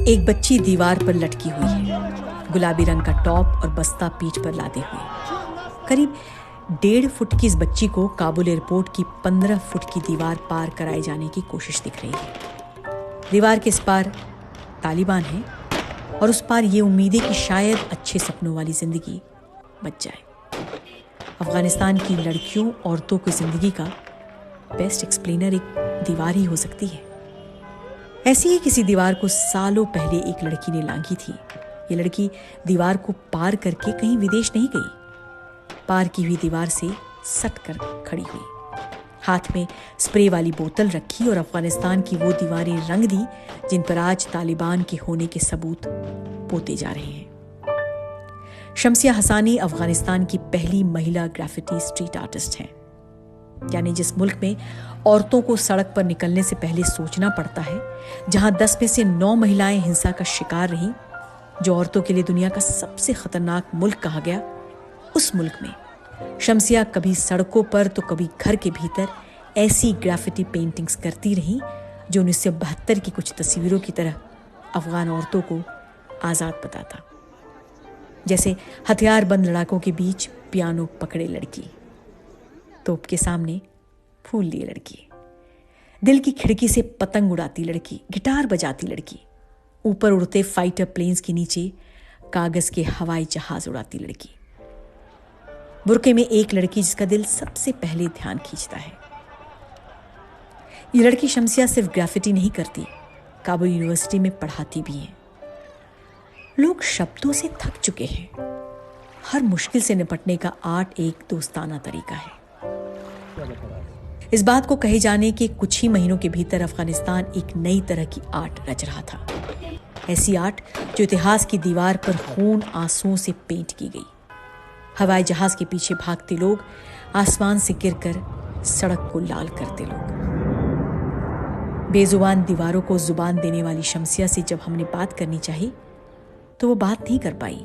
एक बच्ची दीवार पर लटकी हुई है, गुलाबी रंग का टॉप और बस्ता पीठ पर लादे हुए। करीब 1.5 फुट की इस बच्ची को काबुल एयरपोर्ट की 15 फुट की दीवार पार कराए जाने की कोशिश दिख रही है। दीवार के इस पार तालिबान है और उस पार ये उम्मीद है कि शायद अच्छे सपनों वाली जिंदगी बच जाए। अफगानिस्तान की लड़कियों औरतों की जिंदगी का बेस्ट एक्सप्लेनर एक दीवार ही हो सकती है। ऐसी ही किसी दीवार को सालों पहले एक लड़की ने लांघी थी। ये लड़की दीवार को पार करके कहीं विदेश नहीं गई, पार की हुई दीवार से सट कर खड़ी हुई, हाथ में स्प्रे वाली बोतल रखी और अफगानिस्तान की वो दीवारें रंग दी जिन पर आज तालिबान के होने के सबूत पोते जा रहे हैं। शम्सिया हसानी अफगानिस्तान की पहली महिला ग्राफिटी स्ट्रीट आर्टिस्ट हैं। यानी जिस मुल्क में औरतों को सड़क पर निकलने से पहले सोचना पड़ता है, जहां 10 में से 9 महिलाएं हिंसा का शिकार रहीं, जो औरतों के लिए दुनिया का सबसे खतरनाक मुल्क कहा गया, उस मुल्क में शम्सिया कभी सड़कों पर तो कभी घर के भीतर ऐसी ग्राफिटी पेंटिंग्स करती रहीं जो 1972 की कुछ तस्वीरों की तरह अफगान औरतों को आज़ाद बताता। जैसे हथियारबंद लड़ाकों के बीच पियानो पकड़े लड़की, तोप के सामने फूल लिए लड़की, दिल की खिड़की से पतंग उड़ाती लड़की, गिटार बजाती लड़की, ऊपर उड़ते फाइटर प्लेन्स के नीचे कागज के हवाई जहाज उड़ाती लड़की, बुर्के में एक लड़की जिसका दिल सबसे पहले ध्यान खींचता है। ये लड़की शम्सिया सिर्फ ग्राफिटी नहीं करती, काबुल यूनिवर्सिटी में पढ़ाती भी है। लोग शब्दों से थक चुके हैं। हर मुश्किल से निपटने का आर्ट एक दोस्ताना तरीका है। इस बात को कहे जाने के कुछ ही महीनों के भीतर अफगानिस्तान एक नई तरह की आर्ट रच रहा था। ऐसी आर्ट जो इतिहास की दीवार पर खून आंसुओं से पेंट की गई। हवाई जहाज के पीछे भागते लोग, आसमान से गिरकर सड़क को लाल करते लोग। बेजुबान दीवारों को जुबान देने वाली शम्सिया से जब हमने बात करनी चाहिए तो वो बात नहीं कर पाई।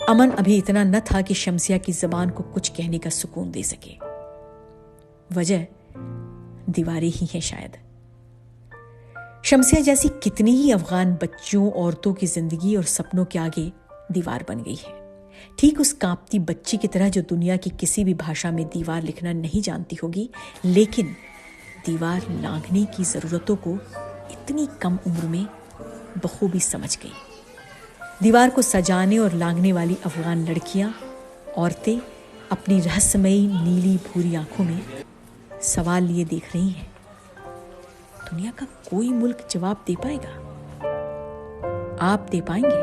अमन अभी इतना न था कि शम्सिया की जबान को कुछ कहने का सुकून दे सके। वजह दीवारें ही है शायद। शम्सिया जैसी कितनी ही अफगान बच्चियों, औरतों की जिंदगी और सपनों के आगे दीवार बन गई है। ठीक उस कांपती बच्ची की तरह जो दुनिया की किसी भी भाषा में दीवार लिखना नहीं जानती होगी, लेकिन दीवार लांघने की जरूरतों को इतनी कम उम्र में बखूबी समझ गई। दीवार को सजाने और लांघने वाली अफगान लड़कियां, औरतें अपनी रहस्यमयी नीली भूरी आंखों में सवाल लिए देख रही हैं। दुनिया का कोई मुल्क जवाब दे पाएगा? आप दे पाएंगे?